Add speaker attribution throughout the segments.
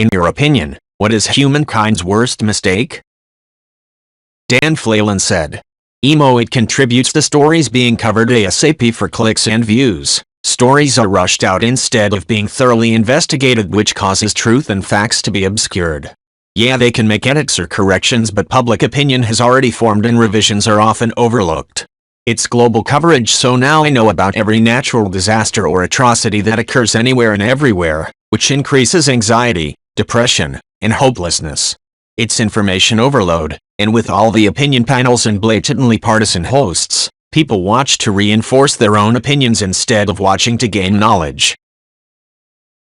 Speaker 1: In your opinion, what is humankind's worst mistake? Dan Flalin said. It contributes to stories being covered ASAP for clicks and views. Stories are rushed out instead of being thoroughly investigated, which causes truth and facts to be obscured. Yeah, they can make edits or corrections, but public opinion has already formed and revisions are often overlooked. It's global coverage, so now I know about every natural disaster or atrocity that occurs anywhere and everywhere, which increases anxiety, depression, and hopelessness. It's information overload, and with all the opinion panels and blatantly partisan hosts, people watch to reinforce their own opinions instead of watching to gain knowledge.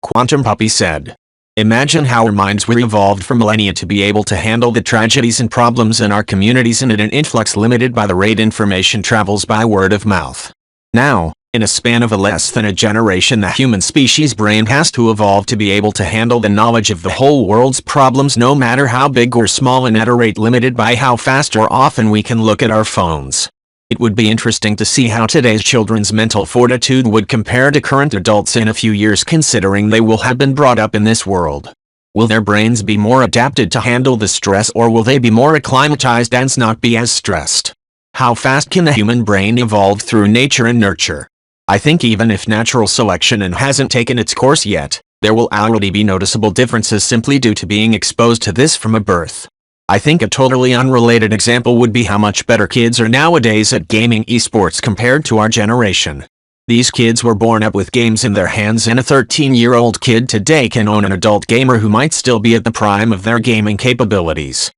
Speaker 1: Quantum Puppy said. Imagine how our minds were evolved for millennia to be able to handle the tragedies and problems in our communities and at an influx limited by the rate information travels by word of mouth. Now, in a span of less than a generation, the human species brain has to evolve to be able to handle the knowledge of the whole world's problems, no matter how big or small, and at a rate limited by how fast or often we can look at our phones. It would be interesting to see how today's children's mental fortitude would compare to current adults in a few years, considering they will have been brought up in this world. Will their brains be more adapted to handle the stress, or will they be more acclimatized and not be as stressed? How fast can the human brain evolve through nature and nurture? I think even if natural selection hasn't taken its course yet, there will already be noticeable differences simply due to being exposed to this from a birth. I think a totally unrelated example would be how much better kids are nowadays at gaming esports compared to our generation. These kids were born up with games in their hands, and a 13-year-old kid today can own an adult gamer who might still be at the prime of their gaming capabilities.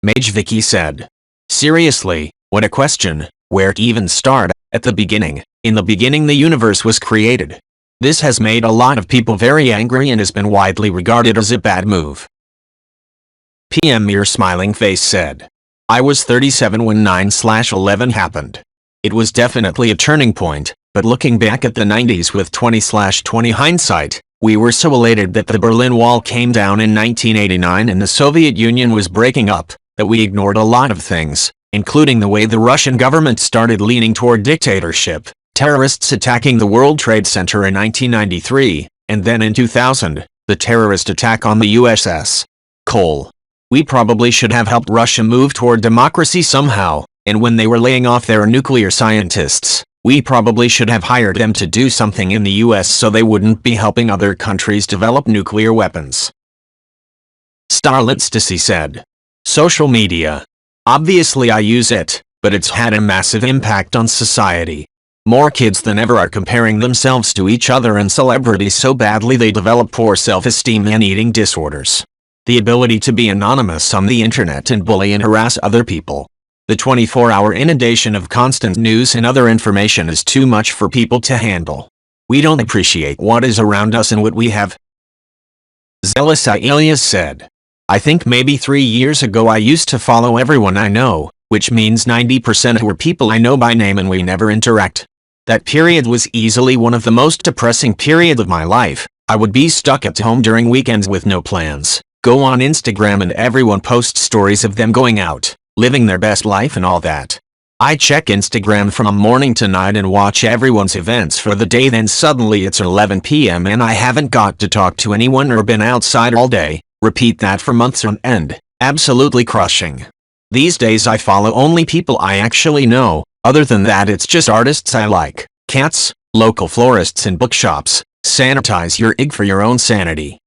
Speaker 1: Mage Vicky said. Seriously, what a question. Where to even start? At the beginning. In the beginning, the universe was created. This has made a lot of people very angry and has been widely regarded as a bad move. PM Mere Smiling Face said. I was 37 when 9/11 happened. It was definitely a turning point, but looking back at the 90s with 20/20 hindsight, we were so elated that the Berlin Wall came down in 1989 and the Soviet Union was breaking up, that we ignored a lot of things, including the way the Russian government started leaning toward dictatorship, terrorists attacking the World Trade Center in 1993, and then in 2000, the terrorist attack on the USS Cole. We probably should have helped Russia move toward democracy somehow, and when they were laying off their nuclear scientists, we probably should have hired them to do something in the US so they wouldn't be helping other countries develop nuclear weapons. Starlit Stacy said. Social media. Obviously I use it, but it's had a massive impact on society. More kids than ever are comparing themselves to each other and celebrities so badly they develop poor self-esteem and eating disorders. The ability to be anonymous on the internet and bully and harass other people. The 24-hour inundation of constant news and other information is too much for people to handle. We don't appreciate what is around us and what we have. Zealous Elias said. I think maybe 3 years ago I used to follow everyone I know, which means 90% were people I know by name and we never interact. That period was easily one of the most depressing periods of my life. I would be stuck at home during weekends with no plans. Go on Instagram and everyone posts stories of them going out, living their best life and all that. I check Instagram from morning to night and watch everyone's events for the day, then suddenly it's 11 p.m. and I haven't got to talk to anyone or been outside all day. Repeat that for months on end. Absolutely crushing. These days I follow only people I actually know. Other than that it's just artists I like, cats, local florists and bookshops. Sanitize your ig for your own sanity.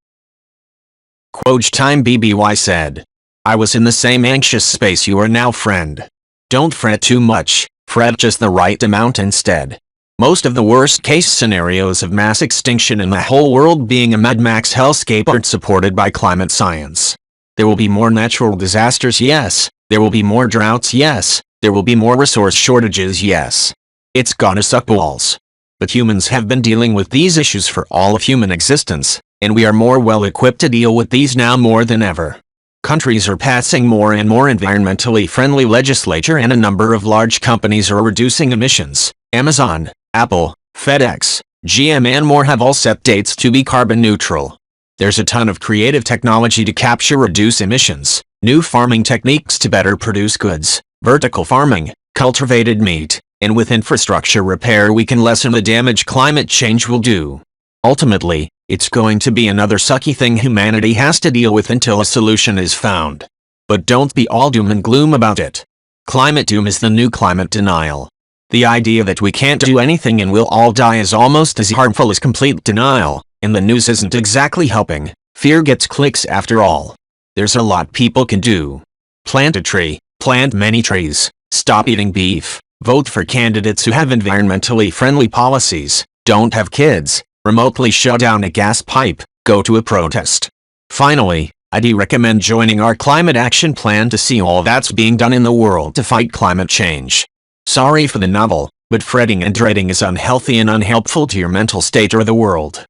Speaker 1: Quote Time BBY said. I was in the same anxious space you are now, friend. Don't fret too much, fret just the right amount instead. Most of the worst case scenarios of mass extinction and the whole world being a Mad Max hellscape aren't supported by climate science. There will be more natural disasters, yes. There will be more droughts, yes. There will be more resource shortages, yes. It's gonna suck balls. But humans have been dealing with these issues for all of human existence, and we are more well equipped to deal with these now more than ever. Countries are passing more and more environmentally friendly legislation, and a number of large companies are reducing emissions. Amazon, Apple, FedEx, GM and more have all set dates to be carbon neutral. There's a ton of creative technology to capture reduce emissions, new farming techniques to better produce goods, vertical farming, cultivated meat, and with infrastructure repair we can lessen the damage climate change will do. Ultimately, It's going to be another sucky thing humanity has to deal with until a solution is found. But don't be all doom and gloom about it. Climate doom is the new climate denial. The idea that we can't do anything and we'll all die is almost as harmful as complete denial, and the news isn't exactly helping. Fear gets clicks after all. There's a lot people can do. Plant a tree, plant many trees, stop eating beef, vote for candidates who have environmentally friendly policies, don't have kids, remotely shut down a gas pipe, go to a protest. Finally, I'd recommend joining our climate action plan to see all that's being done in the world to fight climate change. Sorry for the novel, but fretting and dreading is unhealthy and unhelpful to your mental state or the world.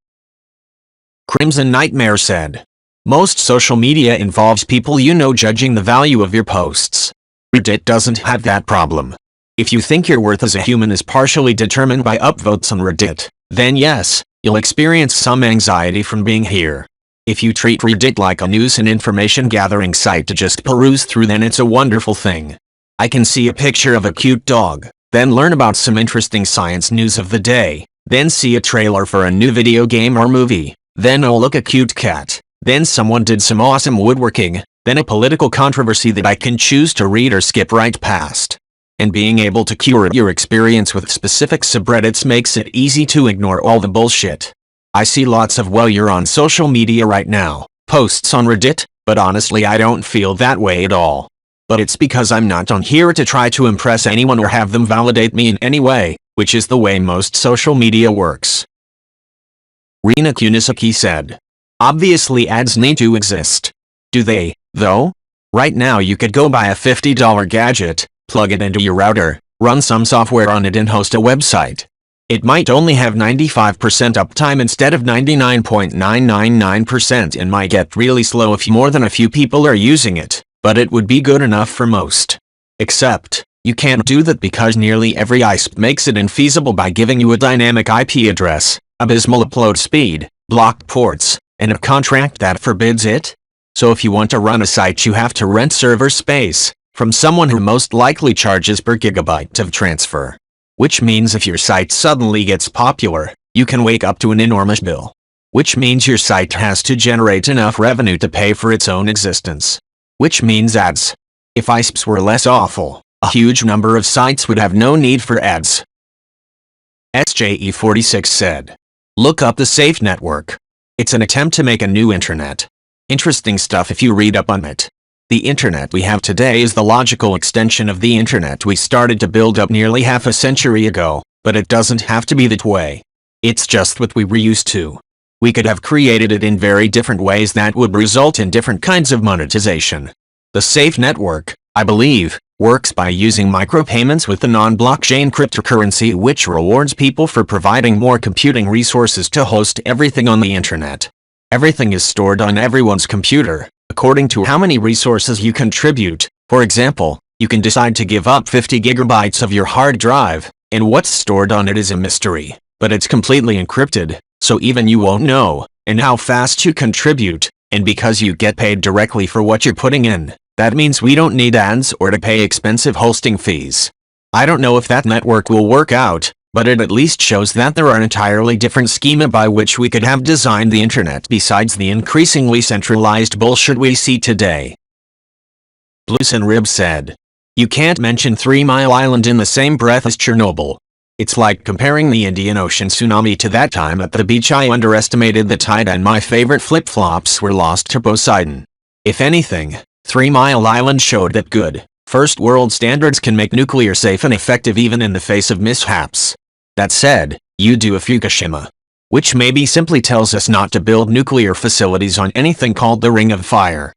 Speaker 1: Crimson Nightmare said, most social media involves people you know judging the value of your posts. Reddit doesn't have that problem. If you think your worth as a human is partially determined by upvotes on Reddit, then yes, you'll experience some anxiety from being here. If you treat Reddit like a news and information gathering site to just peruse through, then it's a wonderful thing. I can see a picture of a cute dog, then learn about some interesting science news of the day, then see a trailer for a new video game or movie, then oh look a cute cat, then someone did some awesome woodworking, then a political controversy that I can choose to read or skip right past. And being able to curate your experience with specific subreddits makes it easy to ignore all the bullshit. I see lots of "well, you're on social media right now" posts on Reddit, but honestly I don't feel that way at all. But it's because I'm not on here to try to impress anyone or have them validate me in any way, which is the way most social media works. Rina Kunisaki said, obviously ads need to exist. Do they, though? Right now you could go buy a $50 gadget, plug it into your router, run some software on it and host a website. It might only have 95% uptime instead of 99.999% and might get really slow if more than a few people are using it, but it would be good enough for most. Except, you can't do that because nearly every ISP makes it infeasible by giving you a dynamic IP address, abysmal upload speed, blocked ports, and a contract that forbids it. So if you want to run a site you have to rent server space from someone who most likely charges per gigabyte of transfer. Which means if your site suddenly gets popular, you can wake up to an enormous bill. Which means your site has to generate enough revenue to pay for its own existence. Which means ads. If ISPs were less awful, a huge number of sites would have no need for ads. SJE46 said, look up the Safe Network. It's an attempt to make a new internet. Interesting stuff if you read up on it. The internet we have today is the logical extension of the internet we started to build up nearly half a century ago, but it doesn't have to be that way. It's just what we were used to. We could have created it in very different ways that would result in different kinds of monetization. The Safe Network, I believe, works by using micropayments with the non-blockchain cryptocurrency which rewards people for providing more computing resources to host everything on the internet. Everything is stored on everyone's computer, according to how many resources you contribute. For example, you can decide to give up 50 gigabytes of your hard drive, and what's stored on it is a mystery, but it's completely encrypted, so even you won't know, and how fast you contribute, and because you get paid directly for what you're putting in, that means we don't need ads or to pay expensive hosting fees. I don't know if that network will work out, but it at least shows that there are an entirely different schema by which we could have designed the internet besides the increasingly centralized bullshit we see today. Blues and Rib said, you can't mention 3 Mile Island in the same breath as Chernobyl. It's like comparing the Indian Ocean tsunami to that time at the beach I underestimated the tide and my favorite flip-flops were lost to Poseidon. If anything, 3 Mile Island showed that good, first world standards can make nuclear safe and effective even in the face of mishaps. That said, you do a Fukushima. Which maybe simply tells us not to build nuclear facilities on anything called the Ring of Fire.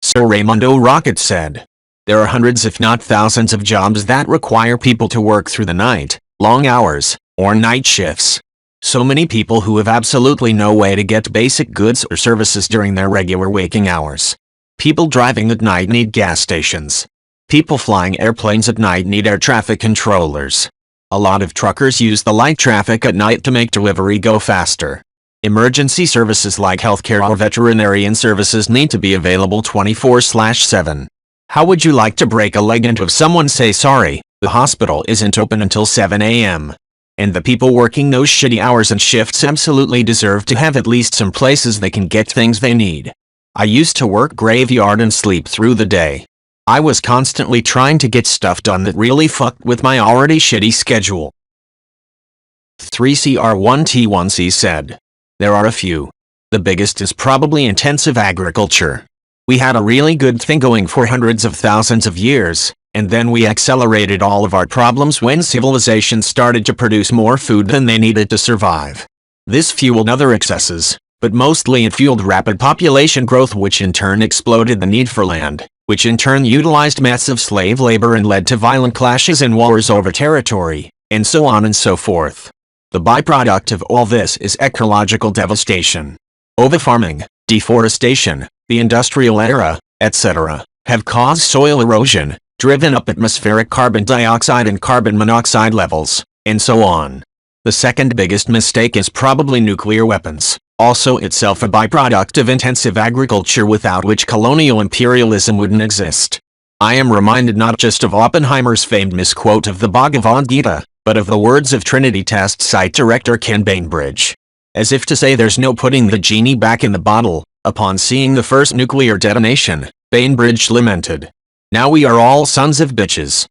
Speaker 1: Sir Raimundo Rocket said, there are hundreds if not thousands of jobs that require people to work through the night, long hours, or night shifts. So many people who have absolutely no way to get basic goods or services during their regular waking hours. People driving at night need gas stations. People flying airplanes at night need air traffic controllers. A lot of truckers use the light traffic at night to make delivery go faster. Emergency services like healthcare or veterinarian services need to be available 24/7. How would you like to break a leg and have someone say sorry, the hospital isn't open until 7 a.m. And the people working those shitty hours and shifts absolutely deserve to have at least some places they can get things they need. I used to work graveyard and sleep through the day. I was constantly trying to get stuff done that really fucked with my already shitty schedule. 3CR1T1C said. There are a few. The biggest is probably intensive agriculture. We had a really good thing going for hundreds of thousands of years, and then we accelerated all of our problems when civilization started to produce more food than they needed to survive. This fueled other excesses, but mostly it fueled rapid population growth, which in turn exploded the need for land, which in turn utilized massive slave labor and led to violent clashes and wars over territory, and so on and so forth. The byproduct of all this is ecological devastation. Overfarming, deforestation, the industrial era, etc., have caused soil erosion, driven up atmospheric carbon dioxide and carbon monoxide levels, and so on. The second biggest mistake is probably nuclear weapons, also itself a byproduct of intensive agriculture without which colonial imperialism wouldn't exist. I am reminded not just of Oppenheimer's famed misquote of the Bhagavad Gita, but of the words of Trinity test site director Ken Bainbridge. As if to say there's no putting the genie back in the bottle, upon seeing the first nuclear detonation, Bainbridge lamented. Now we are all sons of bitches.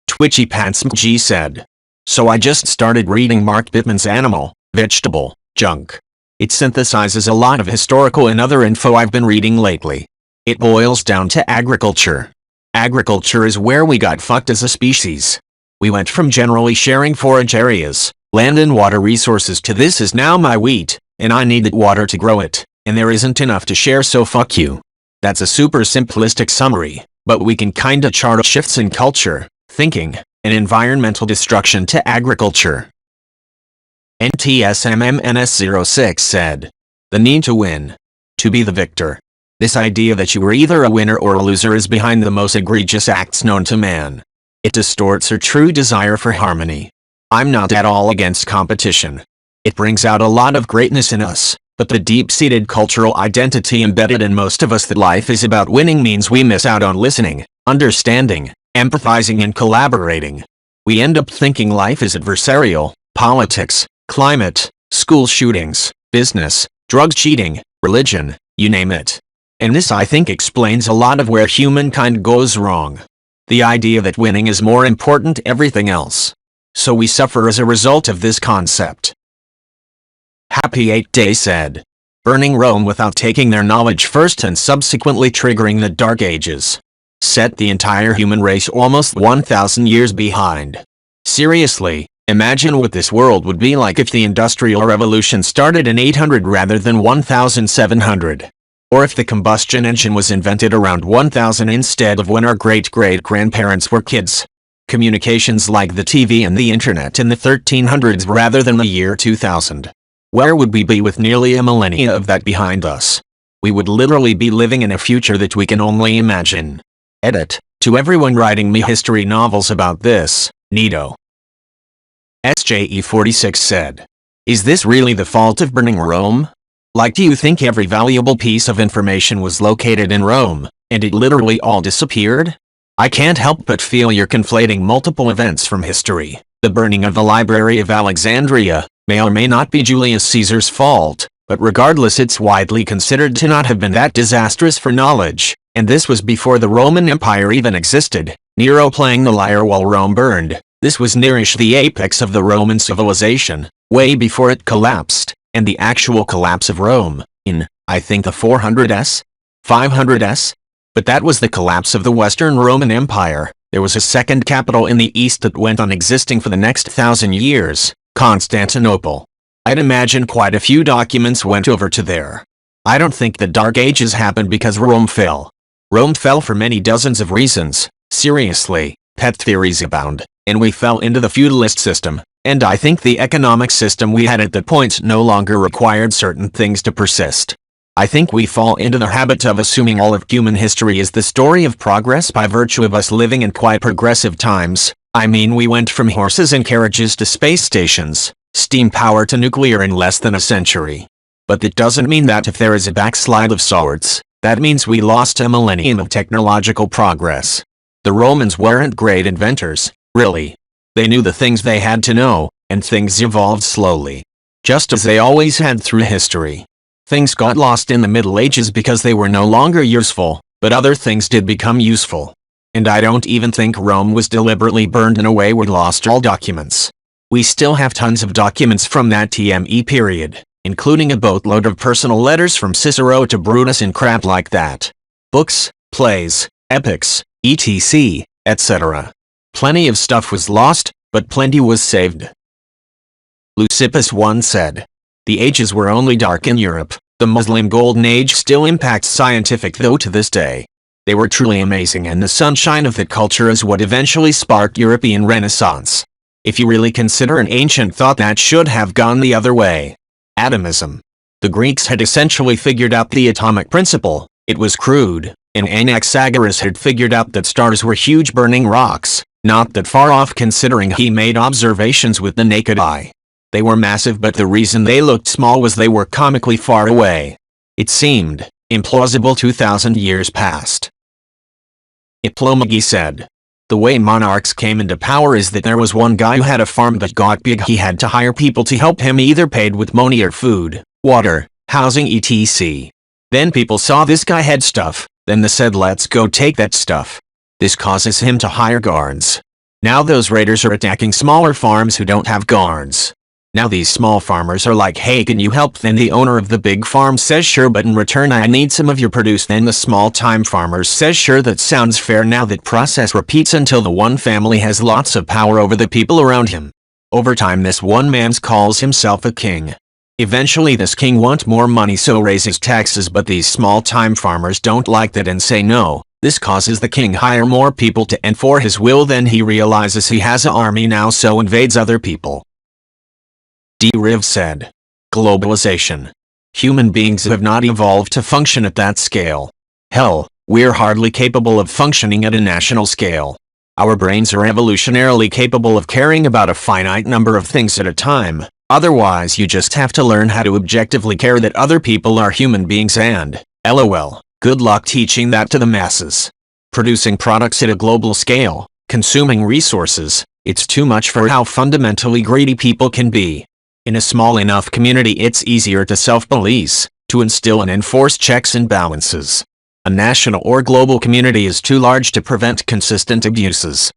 Speaker 1: Twitchy Pants G said. So I just started reading Mark Bittman's Animal, Vegetable, Junk. It synthesizes a lot of historical and other info I've been reading lately. It boils down to agriculture. Agriculture is where we got fucked as a species. We went from generally sharing forage areas, land and water resources to this is now my wheat, and I needed water to grow it, and there isn't enough to share so fuck you. That's a super simplistic summary, but we can kinda chart shifts in culture, thinking, and environmental destruction to agriculture. NTSMMNS06 said. The need to win. To be the victor. This idea that you are either a winner or a loser is behind the most egregious acts known to man. It distorts our true desire for harmony. I'm not at all against competition. It brings out a lot of greatness in us, but the deep-seated cultural identity embedded in most of us that life is about winning means we miss out on listening, understanding, empathizing and collaborating. We end up thinking life is adversarial, politics, climate, school shootings, business, drug cheating, religion, you name it. And this I think explains a lot of where humankind goes wrong. The idea that winning is more important than everything else. So we suffer as a result of this concept. Happy 8 Day said. Burning Rome without taking their knowledge first and subsequently triggering the Dark Ages. Set the entire human race almost 1,000 years behind. Seriously, imagine what this world would be like if the Industrial Revolution started in 800 rather than 1700. Or if the combustion engine was invented around 1000 instead of when our great-great-grandparents were kids. Communications like the TV and the internet in the 1300s rather than the year 2000. Where would we be with nearly a millennia of that behind us? We would literally be living in a future that we can only imagine. Edit. To everyone writing me history novels about this, Nito. SJE46 said. Is this really the fault of burning Rome? Like, do you think every valuable piece of information was located in Rome, and it literally all disappeared? I can't help but feel you're conflating multiple events from history. The burning of the Library of Alexandria may or may not be Julius Caesar's fault, but regardless it's widely considered to not have been that disastrous for knowledge, and this was before the Roman Empire even existed, Nero playing the lyre while Rome burned. This was nearish the apex of the Roman civilization, way before it collapsed, and the actual collapse of Rome, in, I think the 400s? 500s? But that was the collapse of the Western Roman Empire. There was a second capital in the east that went on existing for the next 1,000 years, Constantinople. I'd imagine quite a few documents went over to there. I don't think the Dark Ages happened because Rome fell. Rome fell for many dozens of reasons. Seriously, pet theories abound, and we fell into the feudalist system. And I think the economic system we had at that point no longer required certain things to persist. I think we fall into the habit of assuming all of human history is the story of progress by virtue of us living in quite progressive times. I mean, we went from horses and carriages to space stations, steam power to nuclear in less than a century. But that doesn't mean that if there is a backslide of sorts, that means we lost a millennium of technological progress. The Romans weren't great inventors, really. They knew the things they had to know, and things evolved slowly. Just as they always had through history. Things got lost in the Middle Ages because they were no longer useful, but other things did become useful. And I don't even think Rome was deliberately burned in a way we lost all documents. We still have tons of documents from that TME period, including a boatload of personal letters from Cicero to Brutus and crap like that. Books, plays, epics, etc., etc. Plenty of stuff was lost, but plenty was saved. Leucippus once said, "The ages were only dark in Europe. The Muslim Golden Age still impacts scientific though to this day. They were truly amazing, and the sunshine of that culture is what eventually sparked European Renaissance. If you really consider an ancient thought that should have gone the other way. Atomism. The Greeks had essentially figured out the atomic principle. It was crude, and Anaxagoras had figured out that stars were huge burning rocks, not that far off considering he made observations with the naked eye. They were massive, but the reason they looked small was they were comically far away. It seemed implausible. 2,000 years passed. Hippomage said, "The way monarchs came into power is that there was one guy who had a farm that got big. He had to hire people to help him, either paid with money or food, water, housing, etc. Then people saw this guy had stuff, then they said, let's go take that stuff. This causes him to hire guards. Now those raiders are attacking smaller farms who don't have guards. Now these small farmers are like, hey, can you help? Then the owner of the big farm says sure, but in return I need some of your produce. Then the small-time farmer says sure, that sounds fair. Now that process repeats until the one family has lots of power over the people around him. Over time this one man calls himself a king. Eventually this king wants more money, so raises taxes, but these small-time farmers don't like that and say no. This causes the king hire more people to enforce his will. Then he realizes he has an army now, so invades other people. D. Riv said, globalization. Human beings have not evolved to function at that scale. Hell, we're hardly capable of functioning at a national scale. Our brains are evolutionarily capable of caring about a finite number of things at a time. Otherwise you just have to learn how to objectively care that other people are human beings, and, lol, good luck teaching that to the masses. Producing products at a global scale, consuming resources, it's too much for how fundamentally greedy people can be. In a small enough community it's easier to self-police, to instill and enforce checks and balances. A national or global community is too large to prevent consistent abuses.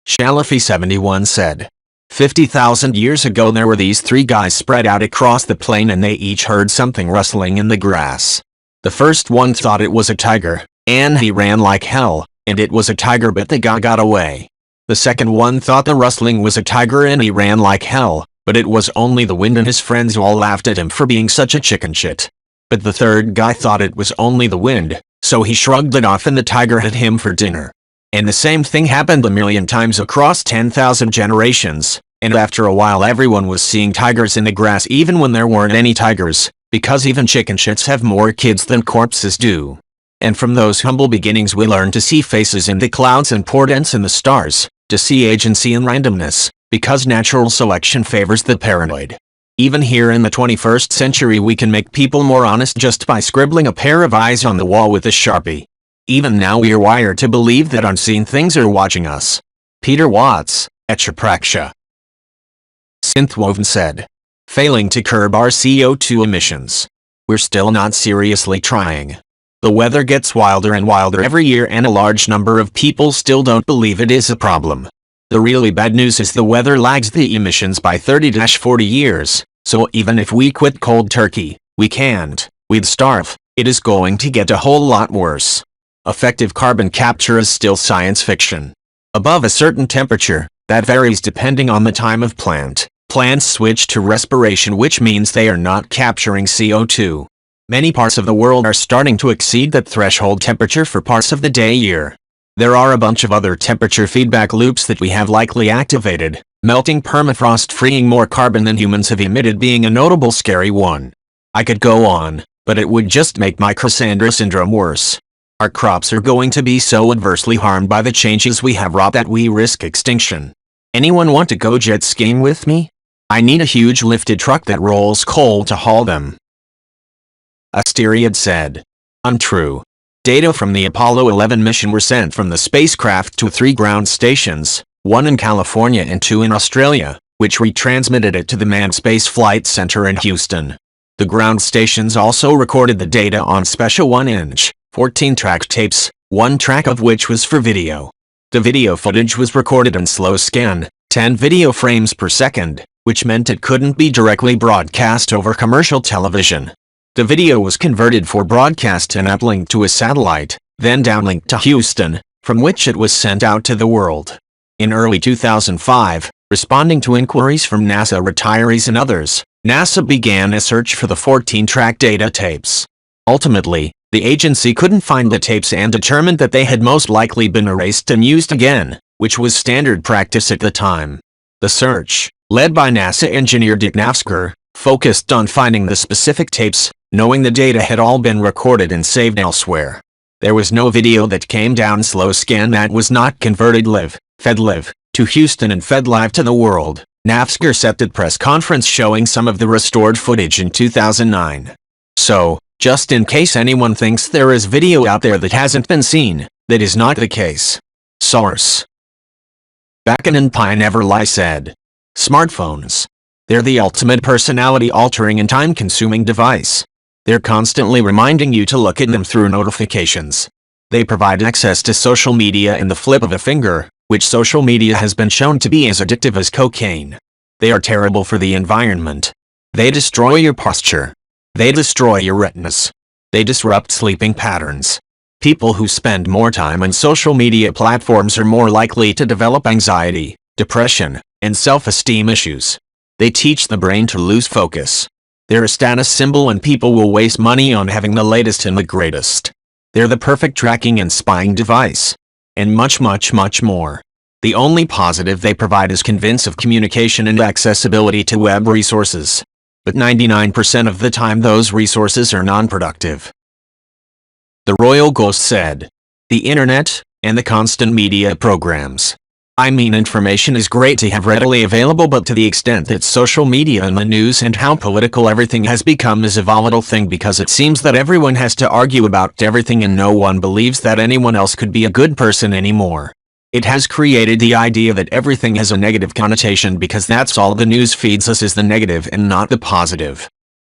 Speaker 1: Shalafi 71 said, 50,000 years ago there were these three guys spread out across the plain, and they each heard something rustling in the grass. The first one thought it was a tiger, and he ran like hell, and it was a tiger, but the guy got away. The second one thought the rustling was a tiger and he ran like hell, but it was only the wind, and his friends all laughed at him for being such a chicken shit. But the third guy thought it was only the wind, so he shrugged it off and the tiger had him for dinner. And the same thing happened a million times across 10,000 generations, and after a while everyone was seeing tigers in the grass even when there weren't any tigers, because even chicken shits have more kids than corpses do. And from those humble beginnings we learned to see faces in the clouds and portents in the stars, to see agency in randomness, because natural selection favors the paranoid. Even here in the 21st century we can make people more honest just by scribbling a pair of eyes on the wall with a Sharpie. Even now we are wired to believe that unseen things are watching us. Peter Watts, Etchapraksha. Synthwoven said, failing to curb our CO2 emissions. We're still not seriously trying. The weather gets wilder and wilder every year, and a large number of people still don't believe it is a problem. The really bad news is the weather lags the emissions by 30-40 years, so even if we quit cold turkey, we can't. We'd starve. It is going to get a whole lot worse. Effective carbon capture is still science fiction. Above a certain temperature, that varies depending on the time of plant, plants switch to respiration, which means they are not capturing CO2. Many parts of the world are starting to exceed that threshold temperature for parts of the day-year. There are a bunch of other temperature feedback loops that we have likely activated, melting permafrost freeing more carbon than humans have emitted being a notable scary one. I could go on, but it would just make my Cassandra syndrome worse. Our crops are going to be so adversely harmed by the changes we have wrought that we risk extinction. Anyone want to go jet skiing with me? I need a huge lifted truck that rolls coal to haul them. Asteriad said, untrue. Data from the Apollo 11 mission were sent from the spacecraft to 3 ground stations, one in California and two in Australia, which retransmitted it to the Manned Space Flight Center in Houston. The ground stations also recorded the data on special 1-inch, 14-track tapes, one track of which was for video. The video footage was recorded in slow scan, 10 video frames per second, which meant it couldn't be directly broadcast over commercial television. The video was converted for broadcast and uplinked to a satellite, then downlinked to Houston, from which it was sent out to the world. In early 2005, responding to inquiries from NASA retirees and others, NASA began a search for the 14-track data tapes. Ultimately, the agency couldn't find the tapes and determined that they had most likely been erased and used again, which was standard practice at the time. The search, led by NASA engineer Dick Nafzger, focused on finding the specific tapes, knowing the data had all been recorded and saved elsewhere. There was no video that came down slow scan that was not converted fed live, to Houston and fed live to the world. Nafzger said at press conference showing some of the restored footage in 2009. So, just in case anyone thinks there is video out there that hasn't been seen, that is not the case. Source: Bacon Pie Never Lie said. Smartphones. They're the ultimate personality-altering and time-consuming device. They're constantly reminding you to look at them through notifications. They provide access to social media in the flip of a finger, which social media has been shown to be as addictive as cocaine. They are terrible for the environment. They destroy your posture. They destroy your retinas. They disrupt sleeping patterns. People who spend more time on social media platforms are more likely to develop anxiety, depression, and self-esteem issues. They teach the brain to lose focus. They're a status symbol and people will waste money on having the latest and the greatest. They're the perfect tracking and spying device. And much more. The only positive they provide is convenience of communication and accessibility to web resources. But 99% of the time those resources are non-productive. The Royal Ghost said. The internet, and the constant media programs. I mean, information is great to have readily available, but to the extent that social media and the news and how political everything has become is a volatile thing, because it seems that everyone has to argue about everything and no one believes that anyone else could be a good person anymore. It has created the idea that everything has a negative connotation because that's all the news feeds us is the negative and not the positive.